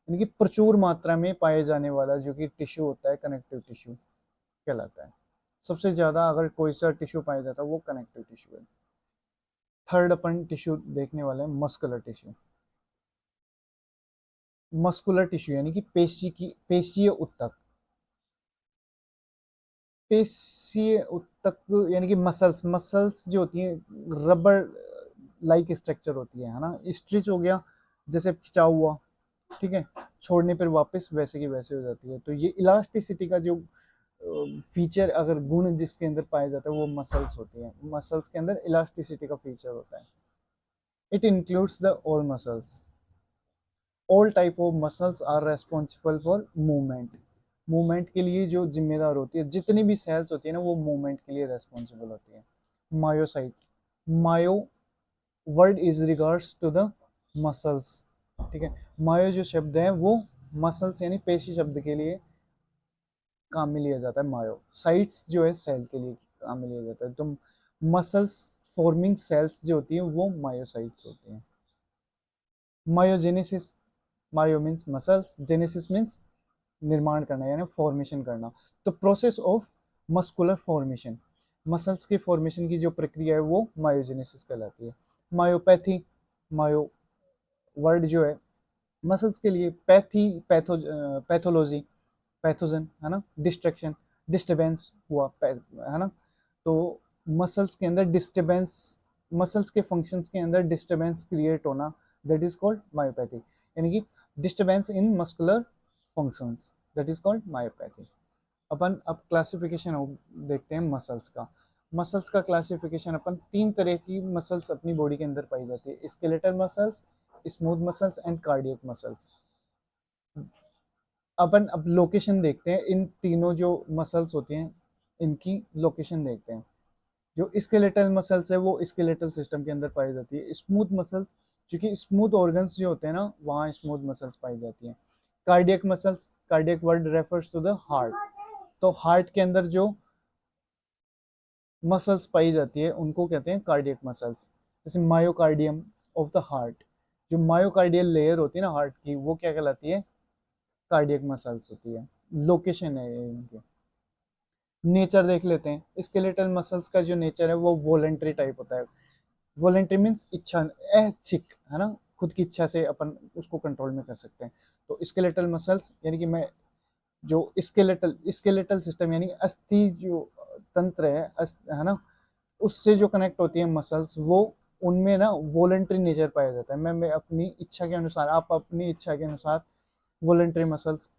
यानी कि प्रचुर मात्रा में पाए जाने वाला जो कि टिश्यू होता है कनेक्टिव टिश्यू कहलाता है। सबसे ज्यादा अगर कोई सा टिश्यू पाया जाता है वो कनेक्टिव टिश्यू है। थर्ड अपन टिश्यू देखने वाले हैं मस्कुलर टिश्यू। मस्कुलर टिश्यू यानी कि पेशीय ऊतक, पेशीय ऊतक यानी कि मसल्स, मसल्स जो होती हैं रबर लाइक स्ट्रक्चर होती है ना, स्ट्रिच हो गया जैसे खिंचा हुआ, ठीक है, छोड़ने पर वापस वैसे की वैसे हो जाती है। तो ये इलास्टिसिटी का जो फीचर अगर गुण जिसके अंदर पाया जाता है वो मसल्स होती है, मसल्स के अंदर इलास्टिसिटी का फीचर होता है। It includes the all muscles, all type of muscles are responsible for movement. Movement के लिए जो जिम्मेदार होती है, जितनी भी सेल्स होती है ना वो मूवमेंट के लिए रेस्पॉन्सिबल होती है। Myocyte, myo word is regards to the muscles, ठीक है, मायो जो शब्द है वो मसल्स यानी पेशी शब्द के लिए काम में लिया जाता है, मायो साइट्स जो है सेल के लिए काम में लिया जाता है। तो मसल्स फॉर्मिंग सेल्स जो होती है वो मायोसाइट्स होती हैं। Myogenesis, myo means muscles, genesis means निर्माण करना यानी फॉर्मेशन करना। तो process of muscular formation, muscles के फॉर्मेशन की जो प्रक्रिया है वो मायोजेनेसिस कहलाती है। मायोपैथी, मायो वर्ड जो है मसल्स के लिए, पैथी पैथोलॉजी, पैथोजन है ना, डिस्ट्रक्शन डिस्टरबेंस हुआ है ना, तो मसल्स के अंदर डिस्टरबेंस, मसल्स के फंक्शंस के अंदर डिस्टरबेंस क्रिएट होना, दैट इज कॉल्ड मायोपैथी, यानी कि disturbance in muscular functions, that is called myopathy. अपन अब क्लासिफिकेशन देखते हैं मसल्स का। मसल्स का क्लासिफिकेशन, अपन तीन तरह की मसल्स अपनी बॉडी के अंदर पाई जाती है, skeletal muscles, smooth muscles and cardiac muscles. अपन अब लोकेशन देखते हैं, इन तीनों जो मसल्स होती हैं इनकी लोकेशन देखते हैं। जो स्केलेटल मसल्स है वो स्केलेटल सिस्टम के अंदर पाई जाती है। स्मूथ मसल्स, क्योंकि स्मूथ ऑर्गन्स जो होते हैं ना वहाँ स्मूथ मसल्स पाई जाती हैं। Cardiac muscles, cardiac word refers to the heart, तो हार्ट के अंदर जो मसल्स पाई जाती है उनको कहते हैं कार्डियक मसल्स। जैसे मायोकार्डियम ऑफ द हार्ट, जो मायोकार्डियल लेयर होती है ना हार्ट की वो क्या कहलाती है, कार्डियक मसल्स होती है। लोकेशन है ये इनके। नेचर देख लेते हैं, स्केलेटल मसल्स का जो नेचर है वो वॉलेंट्री टाइप होता है। वॉलेंट्री मीन्स इच्छा, ऐच्छिक है ना, खुद की इच्छा से अपन उसको कंट्रोल में कर सकते हैं। तो स्केलेटल मसल्स यानी कि मैं जो स्केलेटल, स्केलेटल सिस्टम यानी अस्थि जो तंत्र है है ना, उससे जो कनेक्ट होती है मसल्स वो, उनमें ना वॉलेंट्री नेचर पाया जाता है। मैं अपनी इच्छा के अनुसार, आप अपनी इच्छा के अनुसार वॉलेंट्री मसल्स,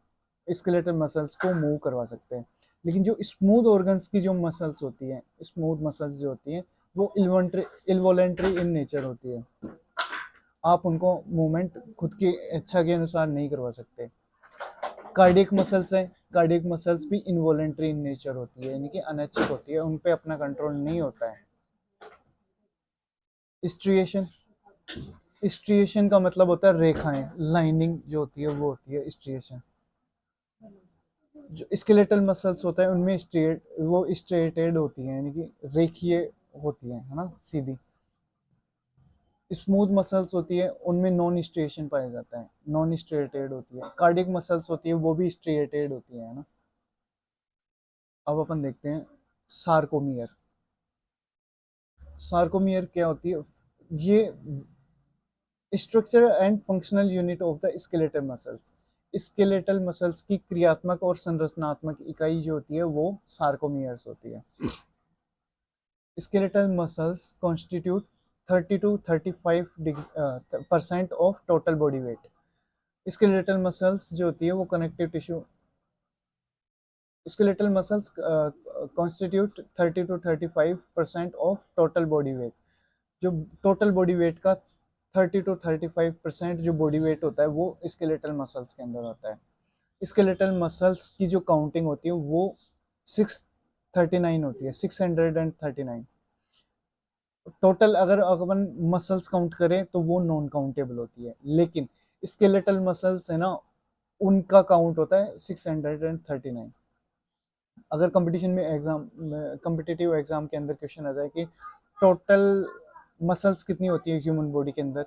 स्केलेटल मसल्स को मूव करवा सकते हैं। लेकिन जो स्मूथ ऑर्गन्स की जो मसल्स होती हैं, स्मूथ मसल्स जो होती हैं वो इनवॉलेंट्री इन नेचर होती है, आप उनको मूवमेंट खुद की इच्छा के अनुसार नहीं करवा सकते। कार्डियक मसल्स है, कार्डियक मसल्स भी इनवॉलेंट्री इन नेचर होती है, यानी कि अनैच्छिक होती है, उन पे अपना कंट्रोल नहीं होता है। स्ट्रिएशन, स्ट्रिएशन का मतलब होता है रेखाएं, लाइनिंग जो होती है वो होती है स्ट्रिएशन। जो स्केलेटल मसल्स होता है उनमें स्ट्रेट, वो स्ट्रेटेड होती है यानी कि रेखीय होती है ना, सीधी। स्मूथ मसल्स होती है उनमें नॉन स्ट्रिएशन पाया जाता है, नॉन स्ट्रेटेड होती है। कार्डियक मसल्स होती है वो भी स्ट्रेटेड होती है ना। अब अपन देखते हैं सार्कोमियर। सार्कोमियर क्या होती है, ये structure and functional unit of the skeletal muscles, skeletal muscles की क्रियात्मक और संरचनात्मक इकाई जो होती है वो सार्कोमियर्स होती है। Skeletal muscles constitute 30 to 35% of total body weight. Skeletal muscles जो होती है वो connective tissue, skeletal muscles constitute 30 to 35% of total body weight. जो टोटल बॉडी वेट का 30 to 35% जो बॉडी वेट होता है वो स्केलेटल मसल्स के अंदर होता है। स्केलेटल मसल्स की जो काउंटिंग होती है वो 639 होती है, 639। टोटल अगर अपन मसल्स काउंट करें तो वो नॉन काउंटेबल होती है, लेकिन स्केलेटल मसल्स है ना उनका काउंट होता है 639। अगर कंपटीशन में एग्जाम कम्पिटिटिव एग्जाम के अंदर क्वेश्चन आ जाए कि टोटल मसल्स कितनी होती है ह्यूमन बॉडी के अंदर,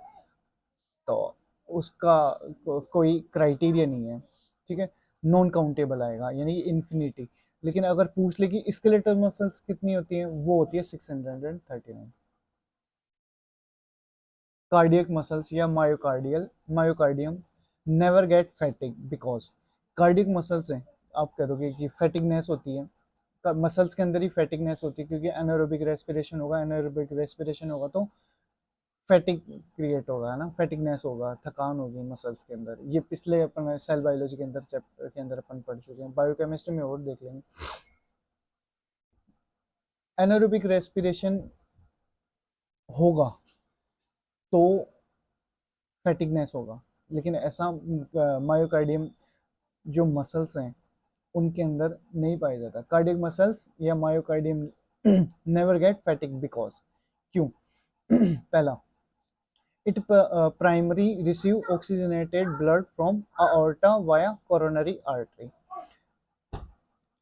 तो उसका कोई क्राइटेरिया नहीं है, ठीक है, नॉन काउंटेबल आएगा यानी कि इन्फिनिटी। लेकिन अगर पूछ ले कि स्केलेटल मसल्स कितनी होती हैं, वो होती है 639। कार्डियक मसल्स या myocardium never get fatigue because cardiac muscles हैं, आप कह दोगे कि फैटिगनेस होती है, मसल्स के अंदर ही फैटिगनेस होती है क्योंकि एनारोबिक रेस्पिरेशन होगा, एनारोबिक रेस्पिरेशन होगा तो फैटिक क्रिएट होगा, है ना, फैटिगनेस होगा, थकान होगी मसल्स के अंदर। ये पिछले अपन सेल बायोलॉजी के अंदर चैप्टर के अंदर अपन पढ़ चुके हैं, बायोकेमिस्ट्री में और देख लेंगे। एनारोबिक रेस्पिरेशन होगा तो फैटिगनेस होगा, लेकिन ऐसा मायोकार्डियम जो मसल्स हैं उनके अंदर नहीं पाया जाता। कार्डियक मसल्स या myocardium never get fatigue because, क्यों? पहला, it primary receive oxygenated blood from aorta via coronary artery।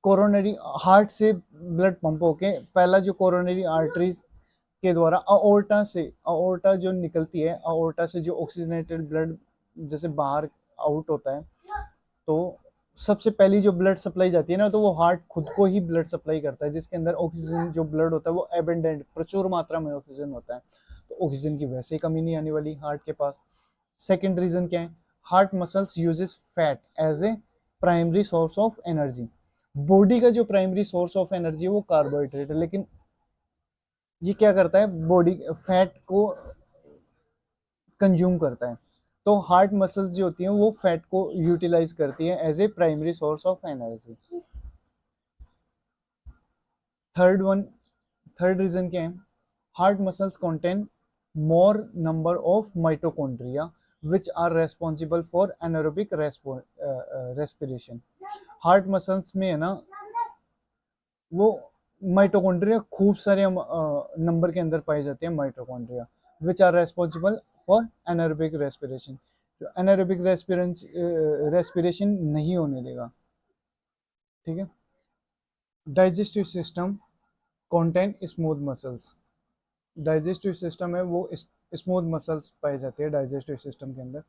Coronary heart से ब्लड पंप होके पहला जो कोरोनरी आर्टरीज के द्वारा अओर्टा जो निकलती है, अओर्टा से जो ऑक्सीजनेटेड ब्लड जैसे बाहर आउट होता है, तो सबसे पहली जो ब्लड सप्लाई जाती है ना, तो वो हार्ट खुद को ही ब्लड सप्लाई करता है, जिसके अंदर ऑक्सीजन जो ब्लड होता है वो एबेंडेंट प्रचुर मात्रा में ऑक्सीजन होता है, तो ऑक्सीजन की वैसे ही कमी नहीं आने वाली हार्ट के पास। सेकेंड रीजन क्या है? Heart muscles uses fat as a primary source of energy. Body का जो प्राइमरी सोर्स ऑफ एनर्जी है वो कार्बोहाइड्रेट है, लेकिन ये क्या करता है, बॉडी फैट को कंज्यूम करता है, तो हार्ट मसल्स जो होती हैं वो फैट को यूटिलाइज करती है as a primary source of energy. Third third reason क्या है? Heart muscles contain more number of mitochondria which are responsible for anaerobic respiration. Heart muscles में है ना वो माइटोकॉन्ड्रिया खूब सारे नंबर के अंदर पाए जाते हैं, mitochondria which are responsible for anaerobic respiration, जो एनारोबिक रेस्पिरेशन नहीं होने देगा, ठीक है। Digestive system contain smooth muscles. Digestive system है वो स्मूथ मसल्स पाए जाते हैं डाइजेस्टिव सिस्टम के अंदर।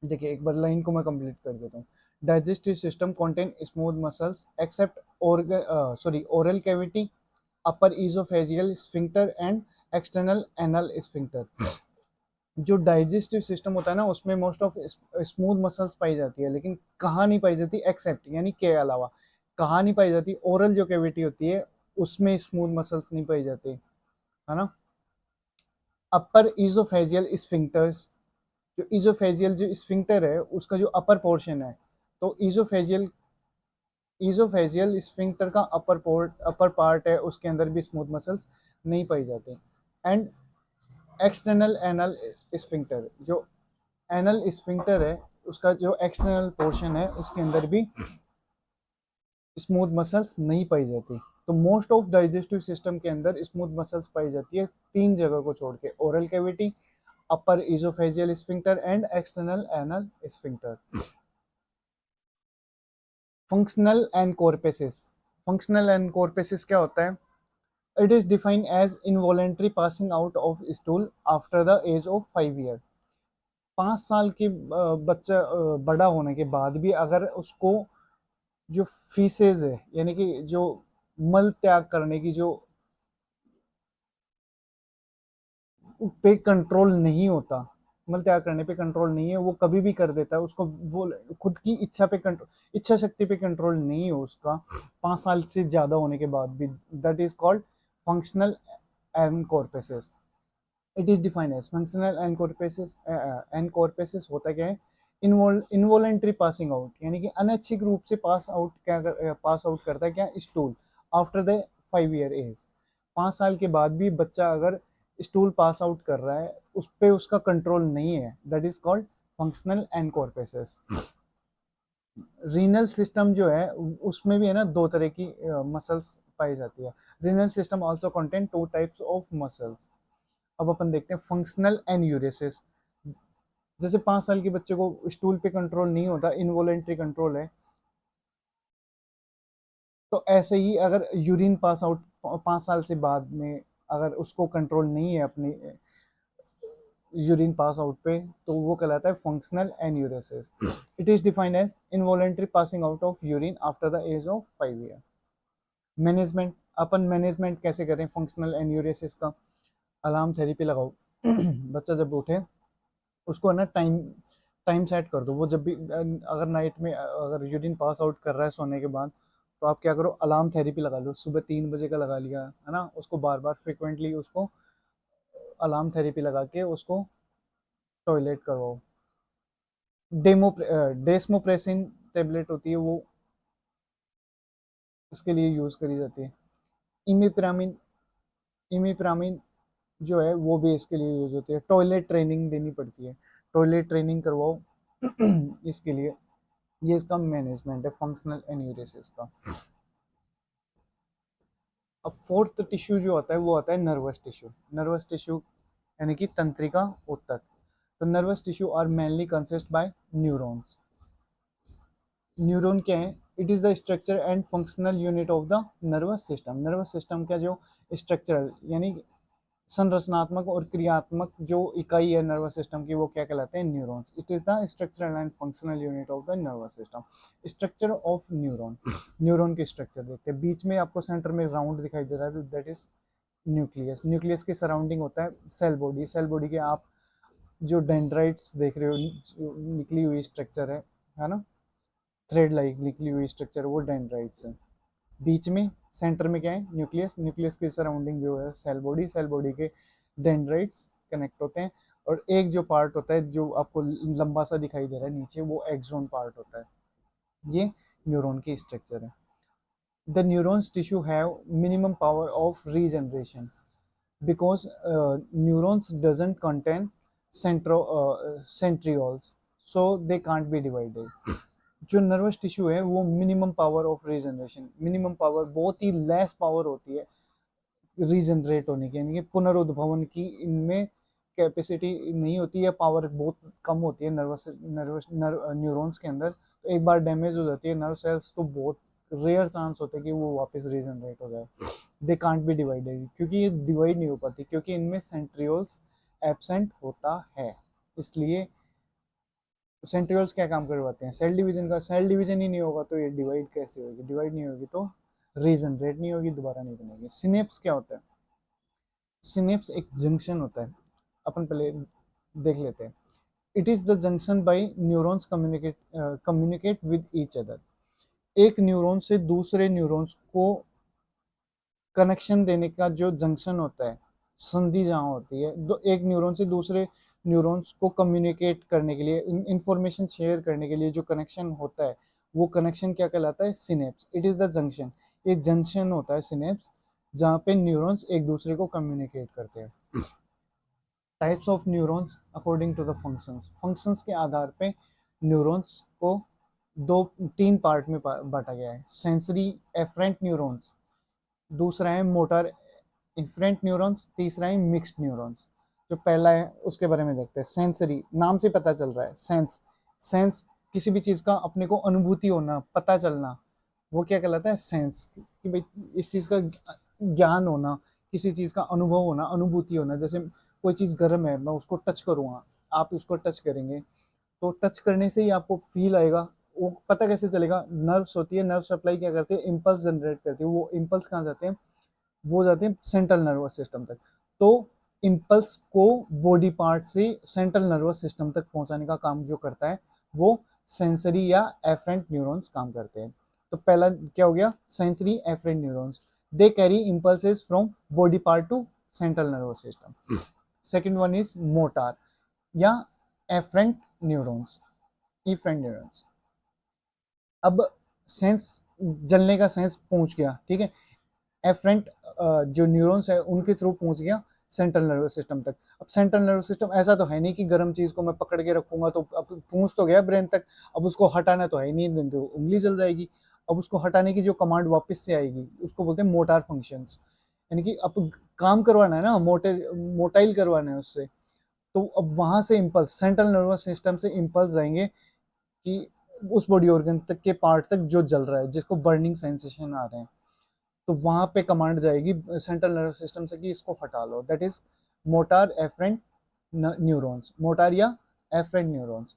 देखिए एक बार लाइन को मैं कंप्लीट कर देता हूँ। Digestive system contain smooth muscles except oral cavity, upper oesophageal sphincter and external anal sphincter. जो डाइजेस्टिव सिस्टम होता है ना उसमें मोस्ट ऑफ स्मूथ मसल्स पाई जाती है, लेकिन कहाँ नहीं पाई जाती? एक्सेप्ट यानी के अलावा, कहाँ नहीं पाई जाती? ओरल जो कैविटी होती है उसमें स्मूथ मसल्स नहीं पाई जाती, है ना। अपर ईजोफेजियल स्फिंक्टर्स, जो ईजोफेजियल जो स्फिंक्टर है उसका जो अपर पोर्शन है, तो ईजोफेजियल स्फिंक्टर का अपर पार्ट है उसके अंदर भी स्मूथ मसल्स नहीं पाई जाती। एंड एक्सटर्नल एनल स्फिंक्टर, जो एनल स्फिंक्टर है उसका जो एक्सटर्नल पोर्शन है उसके अंदर भी स्मूथ मसल्स नहीं पाई जाती। तो मोस्ट ऑफ डाइजेस्टिव सिस्टम के अंदर स्मूथ मसल्स पाई जाती है तीन जगह को छोड़ के, oral cavity, upper oesophageal sphincter and external anal sphincter. Functional encopresis. Functional encopresis क्या होता है? It is defined as involuntary passing out of stool after the age of 5 year. 5 साल के बच्चा बड़ा होने के बाद भी अगर उसको जो फीसेज है यानी कि जो मल त्याग करने की जो पे कंट्रोल नहीं होता, मल त्याग करने पे कंट्रोल नहीं है, वो कभी भी कर देता है, उसको वो खुद की इच्छा पे कंट्रोल, इच्छा शक्ति पे कंट्रोल नहीं है उसका 5 साल से ज़्यादा होने के बाद भी। That is called functional encopresis. It is defined as functional encopresis. Encopresis होता क्या है? इनवॉलेंट्री पासिंग आउट, यानी कि अनैच्छिक रूप से पास आउट करता है क्या? Stool after the 5 year age. 5 साल के बाद भी बच्चा अगर स्टूल पास आउट कर रहा है, उस पे उसका कंट्रोल नहीं है, that is called functional encopresis. Renal system जो है उसमें भी है ना, 2 तरह की मसल्स पाई जाती है। Renal system also contain 2 types of muscles. अब अपन देखते हैं फंक्शनल एन्यूरेसिस। जैसे 5 साल के बच्चे को स्टूल पे कंट्रोल नहीं होता, इनवॉलेंट्री कंट्रोल है, तो ऐसे ही अगर यूरिन पास आउट 5 साल से बाद में अगर उसको कंट्रोल नहीं है अपनी यूरिन पास आउट पे, तो वो कहलाता है functional enuresis. It is defined as involuntary passing out of urine after the age of 5 year. Management, अपन मैनेजमेंट कैसे करें फंक्शनल एन्यूरेसिस का? अलार्म थेरेपी लगाओ। बच्चा जब उठे, उसको है ना टाइम टाइम सेट कर दो। वो जब भी अगर नाइट में अगर यूरिन पास आउट कर रहा है सोने के बाद, तो आप क्या करो, अलार्म थेरेपी लगा लो। सुबह 3 बजे का लगा लिया है ना, उसको बार बार फ्रिक्वेंटली उसको अलार्म थेरेपी लगा के उसको टॉयलेट करवाओ। डेस्मोप्रेसिन टेबलेट होती है, वो इसके लिए यूज़ करी जाती है। इमिप्रामिन, इमिप्रामिन जो है वो भी इसके लिए यूज़ होती है। टॉयलेट ट्रेनिंग देनी पड़ती है, टॉयलेट ट्रेनिंग करवाओ इसके लिए। ये इसका मैनेजमेंट है फंक्शनल एन्यूरेसिस का। अब फोर्थ टिश्यू जो होता है वो आता है नर्वस टिश्यू। नर्वस टिश्यू यानी कि तंत्रिका ऊतक। तो nervous tissue are mainly consist by neurons. Neuron क्या है? It is the structure and functional unit of the nervous system. Nervous system का जो स्ट्रक्चरल यानी संरचनात्मक और क्रियात्मक जो इकाई है नर्वस सिस्टम की, वो क्या कहलाते हैं? Neurons. It is the structural and functional unit of the nervous system. Structure of neuron. Neuron की स्ट्रक्चर देखते हैं। बीच में आपको सेंटर में राउंड दिखाई दे रहा है, दैट इज न्यूक्लियस। न्यूक्लियस के सराउंडिंग होता है सेल बॉडी। सेल बॉडी के आप जो डेंड्राइट्स देख रहे हो, निकली हुई स्ट्रक्चर है ना, थ्रेड लाइक निकली हुई स्ट्रक्चर, वो डेंड्राइट्स है। बीच में सेंटर में क्या है? न्यूक्लियस। न्यूक्लियस के सराउंडिंग जो है सेल बॉडी। सेल बॉडी के डेंड्राइट्स कनेक्ट होते हैं। और एक जो पार्ट होता है जो आपको लंबा सा दिखाई दे रहा है नीचे, वो एक्सोन पार्ट होता है। ये न्यूरॉन की स्ट्रक्चर है। The neurons tissue have minimum power of regeneration because neurons doesn't contain centrioles, so they can't be divided। जो नर्वस टिश्यू है वो minimum power of regeneration, minimum power, बहुत ही लेस पावर होती है रीजनरेट होने की, यानी कि पुनरुद्भवन की इनमें कैपेसिटी नहीं होती है, पावर बहुत कम होती है न्यूरॉन्स के अंदर। तो एक बार डैमेज हो जाती है नर्व सेल्स, तो बहुत रेयर चांस होता है कि वो वापस रीजनरेट हो जाए। दे कांट बी डिवाइडेड, क्योंकि ये डिवाइड नहीं हो पाती, क्योंकि इनमें सेंट्रियोल्स एब्सेंट होता है। इसलिए सेंट्रियोल्स क्या काम करवाते हैं? सेल डिवीजन का। सेल डिवीजन ही नहीं होगा तो ये डिवाइड कैसे होगी? डिवाइड नहीं होगी तो रीजनरेट नहीं होगी, दोबारा नहीं बनेगी। सिनेप्स क्या होता है? सिनेप्स एक जंक्शन होता है, अपन पहले देख लेते हैं। It is the junction by neurons communicate with each other. एक न्यूरॉन से दूसरे न्यूरॉन्स को कनेक्शन देने का जो जंक्शन होता है, संधि जहाँ होती है, दो एक न्यूरॉन से दूसरे न्यूरॉन्स को कम्युनिकेट करने के लिए, इंफॉर्मेशन शेयर करने के लिए जो कनेक्शन होता है, वो कनेक्शन क्या कहलाता है? Synapse. It is the junction. एक जंक्शन होता है सिनेप्स, जहाँ पे न्यूरॉन्स एक दूसरे को कम्युनिकेट करते हैं। Types of neurons according to the functions. Functions के आधार पे न्यूरॉन्स को दो तीन पार्ट में बांटा गया है। सेंसरी एफरेंट न्यूरॉन्स, दूसरा है मोटर इफरेंट न्यूरॉन्स, तीसरा है मिक्स्ड न्यूरॉन्स। जो पहला है उसके बारे में देखते हैं। सेंसरी, नाम से पता चल रहा है, सेंस। सेंस किसी भी चीज़ का अपने को अनुभूति होना, पता चलना, वो क्या कहलाता है? सेंस। कि भाई इस चीज़ का ज्ञान होना, किसी चीज़ का अनुभव होना, अनुभूति होना। जैसे कोई चीज़ गर्म है, मैं उसको टच करूँगा, आप उसको टच करेंगे, तो टच करने से ही आपको फील आएगा। वो पता कैसे चलेगा? नर्व्स होती है, नर्व सप्लाई क्या करती है? इम्पल्स जनरेट करती है। वो इम्पल्स कहाँ जाते हैं? वो जाते हैं सेंट्रल नर्वस सिस्टम तक। तो इम्पल्स को बॉडी पार्ट से सेंट्रल नर्वस सिस्टम तक पहुंचाने का काम जो करता है वो सेंसरी या एफरेंट न्यूरॉन्स काम करते हैं। तो पहला क्या हो गया, sensory afferent neurons, they carry impulses from body part to central nervous system. Second one is motor या एफरेंट न्यूरॉन्स, इफरेंट न्यूरॉन्स। अब सेंस, जलने का सेंस पहुंच गया, ठीक है, एफरेंट जो न्यूरॉन्स है उनके थ्रू पहुंच गया सेंट्रल नर्वस सिस्टम तक। अब सेंट्रल नर्वस सिस्टम ऐसा तो है नहीं कि गर्म चीज को मैं पकड़ के रखूंगा तो अब पहुंच तो गया ब्रेन तक, अब उसको हटाना तो है नहीं, नहीं तो उंगली जल जाएगी। अब उसको हटाने की जो कमांड वापस से आएगी उसको बोलते हैं मोटार फंक्शंस, यानी कि अब काम करवाना है ना, मोटाइल करवाना है उससे। तो अब वहां से इम्पल्स सेंट्रल नर्वस सिस्टम से इम्पल्स जाएंगे कि उस बॉडी ऑर्गन तक के पार्ट तक जो जल रहा है, जिसको बर्निंग सेंसेशन आ रहे हैं, तो वहां पे कमांड जाएगी सेंट्रल नर्वस सिस्टम से कि इसको हटा लो। That is motor efferent neurons, motor या efferent neurons,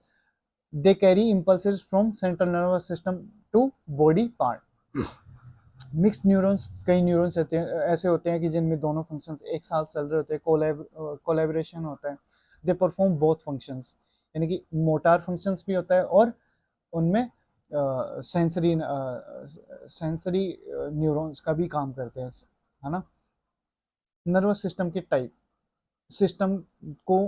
they carry impulses from central nervous system to body part. Mixed neurons, कई न्यूरॉन्स ऐसे होते हैं कि जिनमें दोनों फंक्शंस एक साथ चल रहे होते हैं, कोलैबोरेशन होता है, दे परफॉर्म बोथ फंक्शंस, यानी कि मोटार फंक्शंस भी होता है और उनमें सेंसरी सेंसरी न्यूरॉन्स का भी काम करते हैं, है ना। नर्वस सिस्टम के टाइप, सिस्टम को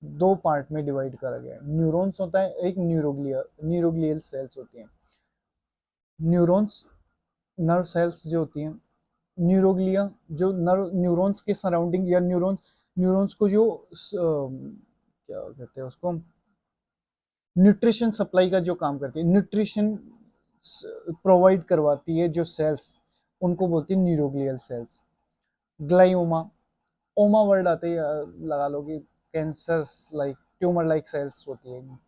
दो पार्ट में डिवाइड करा गया है। न्यूरॉन्स होता है, एक न्यूरोग्लियल सेल्स होती हैं। न्यूरॉन्स नर्व सेल्स जो होती हैं, न्यूरोग्लिया जो नर्व न्यूरॉन्स के सराउंडिंग या न्यूरॉन्स को जो क्या कहते हैं उसको, न्यूट्रिशन सप्लाई का जो काम करती है, न्यूट्रिशन प्रोवाइड करवाती है जो सेल्स, उनको बोलती है न्यूरोग्लियल सेल्स। ग्लाइयोमा, ओमा वर्ड आते ही लगा लो कि cancer like tumour like cells होती है,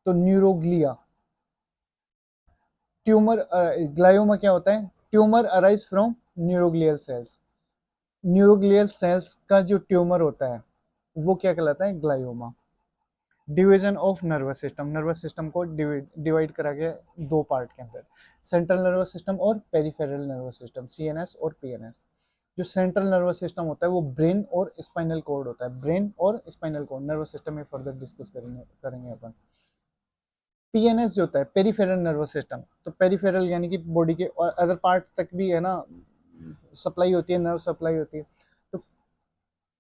तो न्यूरोग्लिया। ट्यूमर, ग्लाइयोमा क्या होता है, tumour arise from neuroglial cells. Neuroglial cells का जो ट्यूमर होता है वो क्या कहलाता है, glioma. Division of nervous system को डिवाइड करा गया दो पार्ट के अंदर, सेंट्रल नर्वस सिस्टम और पेरिफेरल नर्वस सिस्टम, सीएनएस और पीएनएस। जो सेंट्रल नर्वस सिस्टम होता है वो ब्रेन और स्पाइनल कॉर्ड होता है, ब्रेन और स्पाइनल कॉर्ड नर्वस सिस्टम में फर्दर डिस्कस करेंगे अपन। पीएनएस जो होता है पेरिफेरल नर्वस सिस्टम, तो पेरिफेरल यानी कि बॉडी के और अदर पार्ट तक भी है ना सप्लाई होती है, नर्व सप्लाई होती है। तो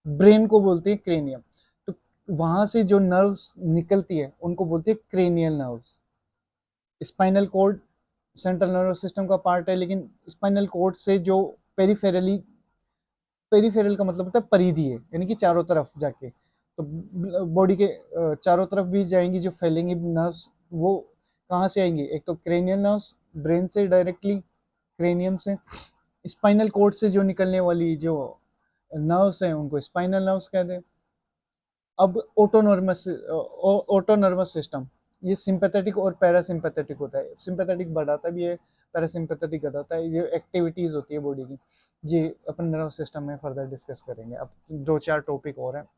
ब्रेन को बोलते हैं क्रेनियम, तो वहां से जो नर्व्स निकलती है उनको बोलते हैं cranial nerves. Spinal cord central nervous system का पार्ट है, लेकिन स्पाइनल कॉर्ड से जो पेरिफेरली, पेरिफेरल का मतलब होता है परिधि है, यानी कि चारों तरफ जाके, तो बॉडी के चारों तरफ भी जाएंगी जो फैलेंगी नर्व्स, वो कहाँ से आएंगी, एक तो क्रेनियल नर्व्स ब्रेन से डायरेक्टली, क्रेनियम से। स्पाइनल कॉर्ड से जो निकलने वाली जो नर्व्स हैं उनको स्पाइनल नर्व्स कहते हैं। अब ऑटोनर्वस सिस्टम, ये सिंपैथेटिक और पैरासिम्पैथेटिक होता है, सिंपैथेटिक बढ़ाता भी है, पैरासिम्पैथेटिक घटाता है, ये एक्टिविटीज होती है बॉडी की, ये अपन नर्वस सिस्टम में फर्दर डिस्कस करेंगे। अब दो चार टॉपिक और हैं,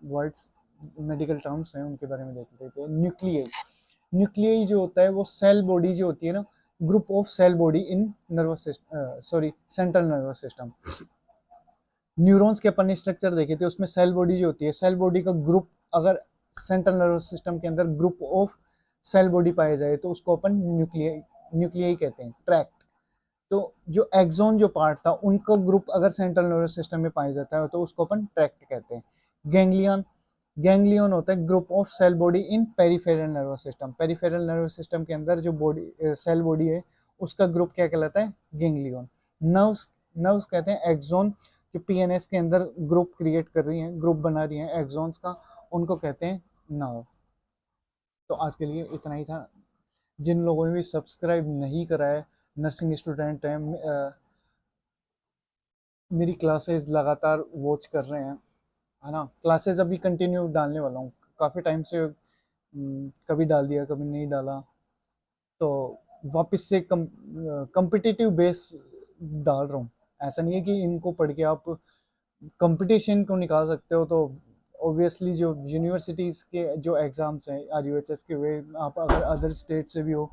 वर्ड्स मेडिकल टर्म्स हैं उनके बारे में देख लेते हैं। न्यूक्लियई, न्यूक्लियई जो होता है वो सेल बॉडी जो होती है ना, group of cell body in nervous system, sorry central nervous system. Neurons के अपन स्ट्रक्चर देखे थे, उसमें सेल बॉडी जो होती है, सेल बॉडी का ग्रुप अगर सेंट्रल नर्वस सिस्टम के अंदर ग्रुप ऑफ सेल बॉडी पाए जाए तो उसको अपन न्यूक्लियाई कहते हैं, ट्रैक्ट। तो जो एक्सोन जो पार्ट था उनका ग्रुप अगर सेंट्रल नर्वस सिस्टम में पाया जाता है तो उसको अपन ट्रैक्ट कहते हैं। गैंग्लियन, गैंग्लियन होता है group of cell body in peripheral nervous system, peripheral nervous system के अंदर जो बॉडी सेल बॉडी है उसका ग्रुप क्या कहलाता है, गैंग्लियन। नर्व्स, नर्व्स कहते हैं एक्सोन, जो पीएनएस के अंदर ग्रुप क्रिएट कर रही हैं, ग्रुप बना रही हैं एक्सोन्स का, उनको कहते हैं नर्व। तो आज के लिए इतना ही था। जिन लोगों ने भी सब्सक्राइब नहीं करा है, नर्सिंग स्टूडेंट हैं, मेरी क्लासेस लगातार वॉच कर रहे हैं, है ना, क्लासेस अभी कंटिन्यू डालने वाला हूँ, काफ़ी टाइम से कभी डाल दिया कभी नहीं डाला, तो वापस से कंपिटिटिव बेस डाल रहा हूँ। ऐसा नहीं है कि इनको पढ़ के आप कंपटीशन को निकाल सकते हो, तो ऑब्वियसली जो यूनिवर्सिटीज़ के जो एग्ज़ाम्स हैं आरयूएचएस के, वे आप अगर अदर स्टेट से भी हो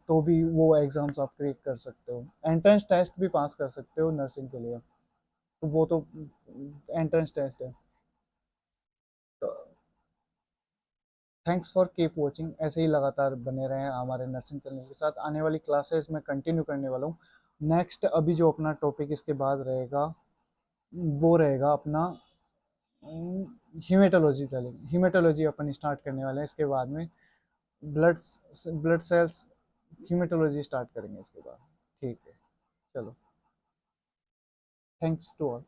तो भी वो एग्ज़ाम्स आप क्रिएट कर सकते हो, एंट्रेंस टेस्ट भी पास कर सकते हो नर्सिंग के लिए। तो वो तो एंट्रेंस टेस्ट है। तो थैंक्स फॉर कीप वॉचिंग, ऐसे ही लगातार बने रहें हमारे नर्सिंग चैनल के साथ। आने वाली क्लासेस में कंटिन्यू करने वाला हूँ। नेक्स्ट अभी जो अपना टॉपिक इसके बाद रहेगा वो रहेगा अपना हीमेटोलॉजी चलेगी, हीमेटोलॉजी अपन स्टार्ट करने वाले हैं इसके बाद में। Blood blood cells haematology start करेंगे इसके बाद। ठीक है, चलो, थैंक्स टू ऑल।